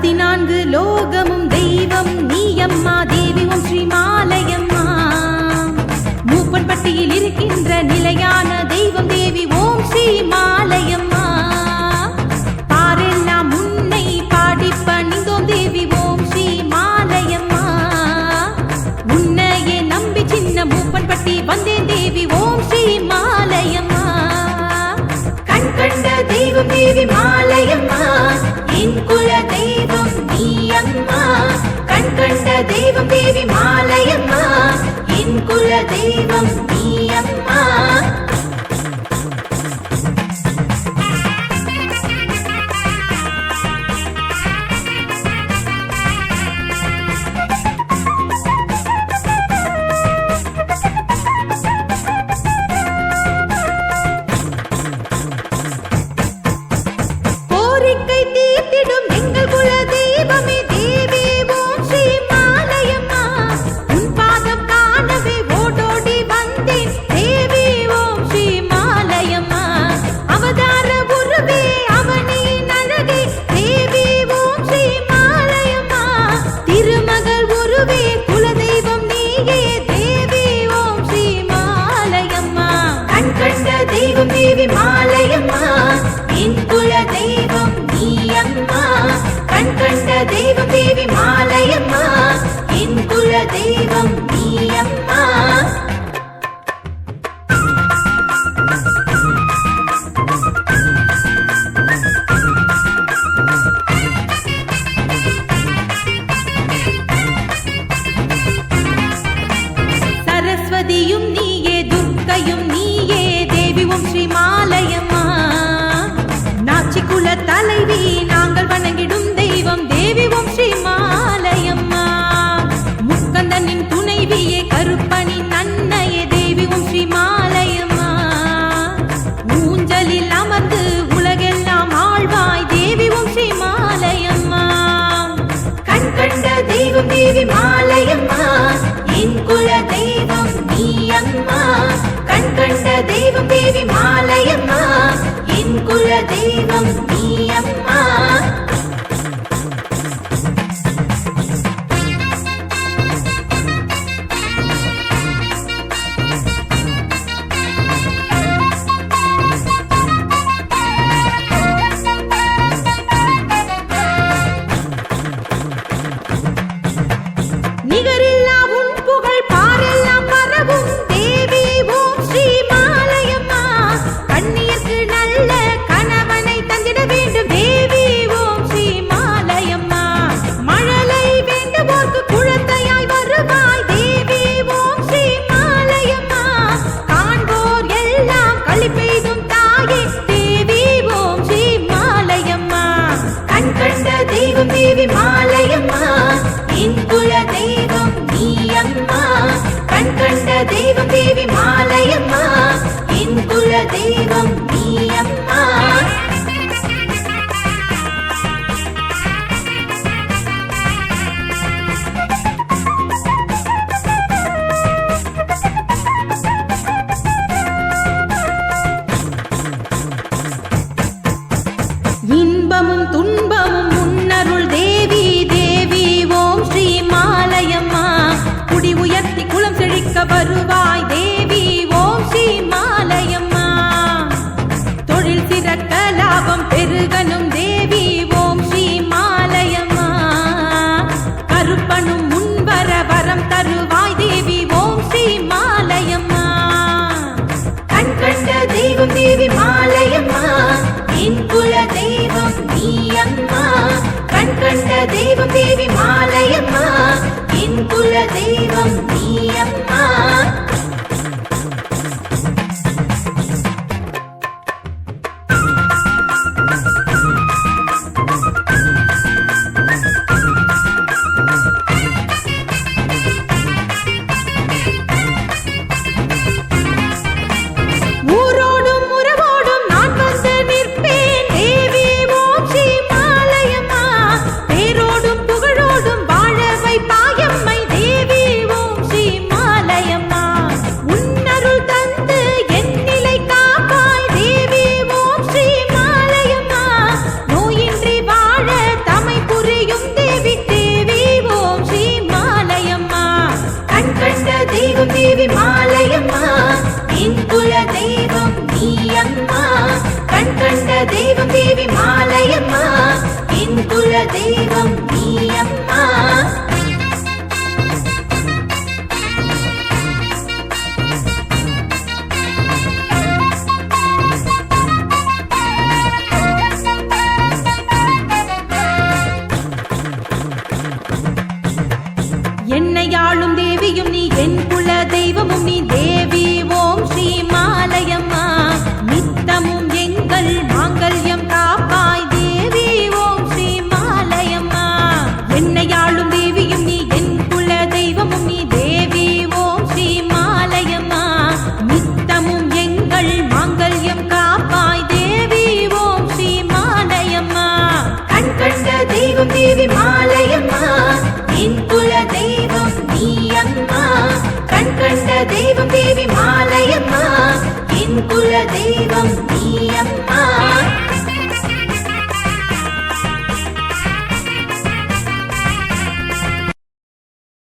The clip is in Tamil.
14 லோகமும் தெய்வம் நீயம்மா தேவி ஓம் ஸ்ரீ மாலையம்மா. மூப்பன் பட்டியில் இருக்கின்ற நிலையான தெய்வம் தேவி ஓம் ஸ்ரீ மாலையம்மா. பாரெல்லாம் உன்னை பாடி பணிந்தோம் தேவி ஓம் ஸ்ரீ மாலையம்மா. உன்னையே நம்பி சின்ன மூப்பன் பட்டி வந்தேன் தேவி ஓம் ஸ்ரீ மாலையம்மா. கண் கண்ட தெய்வம் தேவி மாலையம்மா, என் குல தெய்வம் நீ அம்மா. கண் கண்ட தெய்வம் தேவி மாலையம்மா, என் குல தெய்வம் நீ அம்மா. தேவி மாலையம்மா, என் குல தெய்வம் நீ அம்மா. கண் கண்ட தெய்வம் தேவி மாலையம்மா, என் குல தெய்வம் நீ அம்மா. சரஸ்வதியும் நீயே, துர்க்கையும் நீயே தேவி ஓம் ஸ்ரீ மாலையம்மா. நாச்சி குல தலைவி நாங்கள் வணங்கிடும் தெய்வம் தேவி ஓம் ஸ்ரீ மாலையம்மா. முக்கந்தனின் துணைவியே கருப்பனின் அன்னையே தேவி ஓம் ஸ்ரீ மாலையம்மா. ஊஞ்சலில் அமர்ந்து உலகெல்லாம் ஆழ்வாய் தேவி ஓம் ஸ்ரீ மாலையம்மா. கண் கண்ட தெய்வம் தேவி மாலையம்மா, என் குல தெய்வம் நீ அம்மா. கண் கண்ட தெய்வம் தேவி மாலையம்மா, என் குல தெய்வம் நீ அம்மா. நிகரில்லா உன் புகழ் பாரெல்லாம் பரவும் தேவி ஓம் ஸ்ரீ மாலையம்மா. கண்ணியர்க்கு நல்ல கணவனை தந்திட வேண்டும் தேவி ஓம் ஸ்ரீ மாலையம்மா. மழலை வேண்டுவோர்க்கு குழந்தையாய் வருவாய் தேவி ஓம் ஸ்ரீ மாலையம்மா. காண்போர் எல்லாம் களி பெய்தும் தாயே தேவி ஓம் ஸ்ரீ மாலையம்மா. கண் கண்ட தெய்வம் தேவி மாலையம்மா, என் குல தெய்வம் நீ அம்மா. கண் கண்ட தெய்வம் தேவி மாலையம்மா, என் குல தெய்வம் நீ அம்மா. இன்பமும் துன்பமும் முன்னருள் தேவி தேவி ஓம் ஸ்ரீ மாலையம்மா. குடி உயர்த்தி குளம் செழிக்க வருவாய் தேவி ஓம் ஸ்ரீ மாலையம்மா. தொழில் சிறக்க லாபம் பெருகனும் தேவி ஓம் ஸ்ரீ மாலையம்மா. கருப்பனும் முன்வர வரம் தருவாய் தேவி ஓம் ஸ்ரீ மாலையம்மா. கண் கண்ட தெய்வம் தேவி மாலையம்மா, என் குல தெய்வம் நீ அம்மா. கண் கண்ட தெய்வம் தேவி மாலையம்மா, என் குல தெய்வம் நீ அம்மா. ஊரோடும் உறவோடும் நான் வந்து நிற்பேன் தேவி ஓம் ஸ்ரீ மாலையம்மா. பேரோடும் புகழோடும் வாழ வைப்பாயம்மை தேவி ஓம் ஸ்ரீ மாலையம்மா. தெய்வம் நீ அம்மா. என்னை ஆளும் தேவியும் நீ என் குல தெய்வமும் நீ தேவி ஓம் ஸ்ரீ மாலையம்மா. நித்தமும் எங்கள் மாங்கல்யம் காப்பாய் தேவி ஓம் ஸ்ரீ மாலையம்மா. என்னை ஆளும் தேவியும் நீ என் குல தெய்வமும் நீ தேவி ஓம் ஸ்ரீ மாலையம்மா. நித்தமும் எங்கள் மாங்கல்யம் காப்பாய் தேவி ஓம் ஸ்ரீ மாலையம்மா. கண் கண்ட தெய்வம் தேவி மாலையம்மா. என் குல தெய்வம் நீ அம்மா. கண் கண்ட தெய்வம் தேவி மாலையம்மா. என் குல தெய்வம் நீ அம்மா.